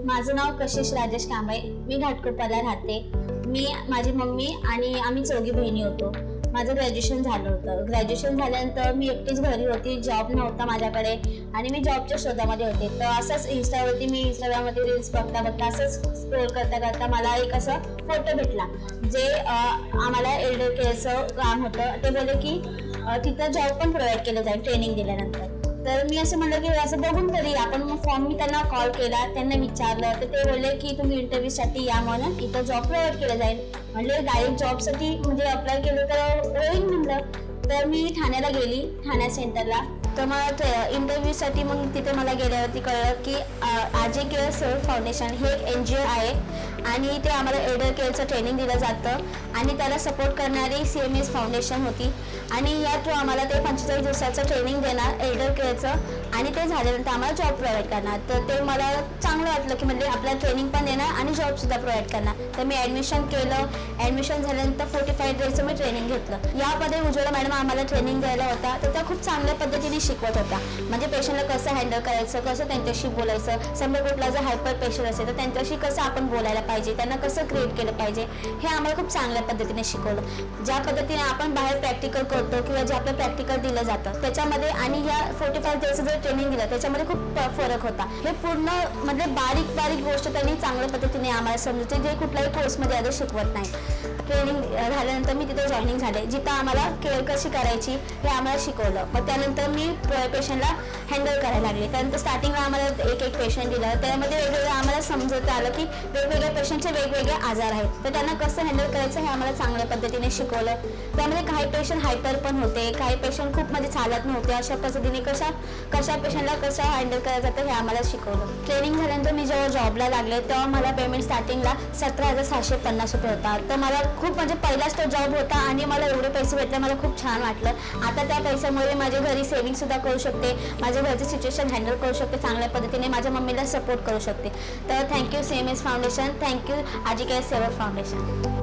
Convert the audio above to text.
माझं नाव कशिश राजेश कांबळे. मी घाटकोपरला राहते. माझी मम्मी आणि आम्ही चौघी बहिणी होतो. माझं ग्रॅज्युएशन झालं होतं. ग्रॅज्युएशन झाल्यानंतर मी एकटीच घरी होती. जॉब नव्हता माझ्याकडे आणि मी जॉबच्या शोधामध्ये होते. तर असंच इंस्टाग्राममध्ये रील्स बघता असंच स्क्रोल करता मला एक असं फोटो भेटला, जे आम्हाला एल्डर केअरचं काम होतं. ते बोलले की तिथं जॉब पण प्रोव्हाइड केलं जाईल ट्रेनिंग दिल्यानंतर. तर मी असं म्हणलं की असं बघून तरी आपण. मग फॉर्म मी त्यांना कॉल केला, त्यांना विचारलं, तर ते बोलले की तुम्ही इंटरव्ह्यूसाठी या म्हणून, इथं जॉब प्रोव्हाइड केलं जाईल. म्हणले डायरेक्ट जॉबसाठी म्हणजे अप्लाय केलं तर होईल म्हणलं. तर मी ठाण्याला गेली, ठाण्या सेंटरला. तर मला इंटरव्ह्यूसाठी मग तिथे मला गेल्यावरती कळलं की आरजे केअर सेवा फाउंडेशन हे एक NGO आहे आणि ते आम्हाला एल्डर केअरचं ट्रेनिंग दिलं जातं आणि त्याला सपोर्ट करणारी CMS फाउंडेशन होती आणि या थ्रू आम्हाला ते 45 दिवसाचं ट्रेनिंग देणार एल्डर केअरचं आणि ते झाल्यानंतर आम्हाला जॉब प्रोव्हाइड करणार. तर ते मला चांगलं वाटलं की म्हणजे आपल्याला ट्रेनिंग पण देणार आणि जॉबसुद्धा प्रोव्हाइड करणार. तर मी ॲडमिशन केलं. ॲडमिशन झाल्यानंतर 45 डेजचं मी ट्रेनिंग घेतलं. यामध्ये उज्ज्वला मॅडम आम्हाला ट्रेनिंग द्यायला होता. तर त्या खूप चांगल्या पद्धतीने शिकवत होता. म्हणजे पेशंटला कसं हँडल करायचं, कसं त्यांच्याशी बोलायचं, समजा कुठला जर हायपर पेशंट असेल तर त्यांच्याशी कसं आपण बोलायला पाहिजे, त्यांना कसं क्रिएट केलं पाहिजे, हे आम्हाला खूप चांगल्या पद्धतीने शिकवलं. ज्या पद्धतीने आपण बाहेर प्रॅक्टिकल करतो किंवा जे आपलं प्रॅक्टिकल दिलं जातं त्याच्यामध्ये आणि या 45 डेजचं जर ट्रेनिंग दिलं त्याच्यामध्ये खूप फरक होता. हे पूर्ण म्हणजे बारीक गोष्ट त्यांनी चांगल्या पद्धतीने आम्हाला समजते, जे कुठल्याही कोर्समध्ये आधी शिकवत नाही. ट्रेनिंग झाल्यानंतर मी तिथे जॉईनिंग झाले, जिथं आम्हाला केअर कशी करायची हे आम्हाला शिकवलं. मग त्यानंतर मी पेशंटला हँडल करायला लागले. त्यानंतर स्टार्टिंगला आम्हाला एक पेशंट दिलं, त्यामध्ये वेगवेगळं आम्हाला समजत आलं की वेगवेगळ्या पेशंटचे वेगवेगळे आजार आहेत, तर त्यांना कसं हँडल करायचं हे आम्हाला चांगल्या पद्धतीने शिकवलं. त्यामध्ये काही पेशंट हायपर पण होते, काही पेशंट खूप म्हणजे चालत नव्हते. अशा पद्धतीने कशा पेशंटला कसं हँडल करायचं जातं हे आम्हाला शिकवलं. ट्रेनिंग झाल्यानंतर मी जेव्हा जॉबला लागले तेव्हा मला पेमेंट स्टार्टिंगला 17,750 रुपये होता. तर मला खूप म्हणजे पहिलाच तो जॉब होता आणि मला एवढे पैसे भेटले, मला खूप छान वाटलं. आता त्या पैशामुळे माझ्या घरी सेव्हिंगसुद्धा करू शकते, माझ्या घरची सिच्युएशन हँडल करू शकते चांगल्या पद्धतीने, माझ्या मम्मीला सपोर्ट करू शकते. तर thank you CMS foundation, thank you RJ care सेवा फाउंडेशन.